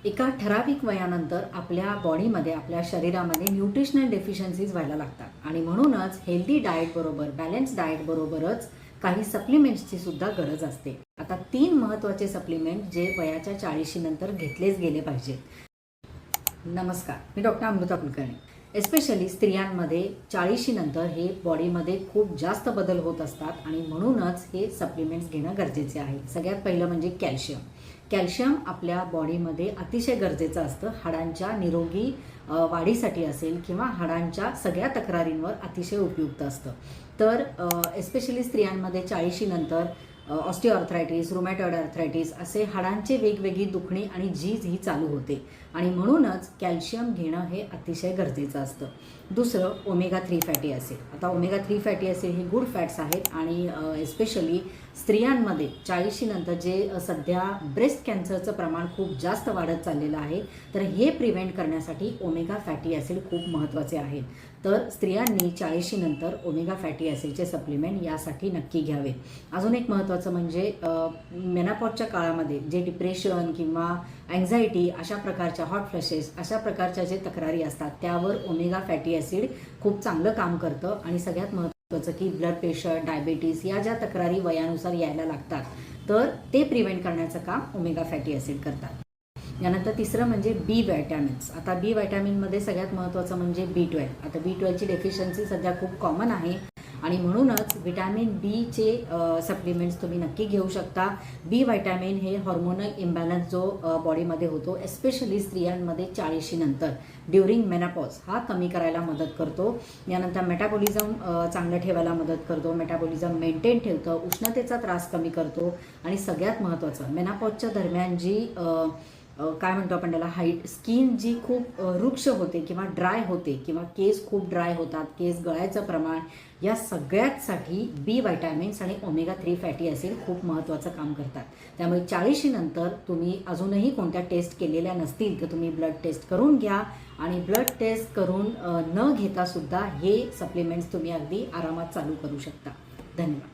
एका ठराविक वयानंतर आपल्या बॉडीमध्ये आपल्या शरीरामध्ये न्यूट्रिशनल डेफिशियन्सीज व्हायला लागतात आणि म्हणूनच हेल्दी डाएटबरोबर बॅलन्स डाएटबरोबरच काही सप्लिमेंट्सची सुद्धा गरज असते। आता 3 महत्त्वाचे सप्लिमेंट जे वयाच्या 40 नंतर घेतलेच गेले पाहिजेत। नमस्कार, मी डॉक्टर अमृता कुलकर्णी। एस्पेशली स्त्रियांमध्ये 40 नंतर हे बॉडीमध्ये खूप जास्त बदल होत असतात आणि म्हणूनच हे सप्लिमेंट्स घेणं गरजेचे आहे। सगळ्यात पहिलं म्हणजे कॅल्शियम। कॅल्शियम आपल्या बॉडीमध्ये अतिशय गरजेचं असतं, हाडांच्या निरोगी वाढीसाठी असेल किंवा हाडांच्या सगळ्या तक्रारींवर अतिशय उपयुक्त असतं। तर एस्पेशली स्त्रियांमध्ये 40 नंतर ऑस्टिओआर्थरायटिस, रुमॅटॉइड आर्थरायटिस असे हाडांचे वेगवेगळी दुखणी आणि झीज ही चालू होते आणि म्हणूनच कॅल्शियम घेणं हे अतिशय गरजेचं असतं। दुसरं ओमेगा 3 फॅटी ॲसिड। आता ओमेगा 3 फॅटी ॲसिड हे गुड फॅट्स आहेत आणि एस्पेशली स्त्रियांमध्ये 40 नंतर जे सध्या ब्रेस्ट कॅन्सरचं प्रमाण खूप जास्त वाढत चाललेलं आहे, तर हे प्रिव्हेंट करण्यासाठी ओमेगा फॅटी ॲसिड खूप महत्त्वाचे आहेत। तर स्त्रियांनी 40 नंतर ओमेगा फॅटी ॲसिडचे सप्लिमेंट यासाठी नक्की घ्यावे। अजून एक महत्त्वाचं म्हणजे मेनोपॉजच्या काळामध्ये जे डिप्रेशन किंवा अँक्झायटी अशा प्रकारच्या हॉट फ्लॅशेस अशा प्रकारच्या जे तक्रारी असतात त्यावर ओमेगा फॅटी ॲसिड खूप चांगलं काम करतं आणि सगळ्यात महत्त्वाचं की ब्लड प्रेशर, डायबिटीज या ज्या तक्रारी वयानुसार यायला लागतात तर ते प्रिव्हेंट करण्याचं काम ओमेगा फॅटी ॲसिड करतात। यानंतर तिसरं म्हणजे बी व्हिटॅमिन्स। आता बी व्हिटॅमिनमध्ये सगळ्यात महत्त्वाचं म्हणजे B12। आता B12ची डेफिशियन्सी सध्या खूप कॉमन आहे आणि म्हणूनच व्हिटॅमिन बीचे सप्लिमेंट्स तुम्ही नक्की घेऊ शकता। बी व्हिटॅमिन हे हॉर्मोनल इम्बॅलन्स जो बॉडीमध्ये होतो एस्पेशली स्त्रियांमध्ये 40 नंतर ड्युरिंग मेनोपॉज हा कमी करायला मदत करतो। यानंतर मेटाबॉलिझम चांगलं ठेवायला मदत करतो, मेटाबॉलिझम मेंटेन ठेवतं, उष्णतेचा त्रास कमी करतो आणि सगळ्यात महत्त्वाचं मेनोपॉजच्या दरम्यान जी काय म्हणतो आपण त्याला स्किन जी खूप रुक्ष होते किंवा ड्राय होते किंवा केस खूप ड्राय होतात, केस गळायचं प्रमाण या सगळ्यासाठी बी व्हिटॅमिन्स आणि ओमेगा 3 फॅटी ॲसिड खूप महत्त्वाचं काम करतात। त्यामुळे 40 नंतर तुम्ही अजूनही कोणत्या टेस्ट केलेल्या नसतील तर तुम्ही ब्लड टेस्ट करून घ्या आणि ब्लड टेस्ट करून न घेता सुद्धा हे सप्लिमेंट्स तुम्ही अगदी आरामात चालू करू शकता। धन्यवाद।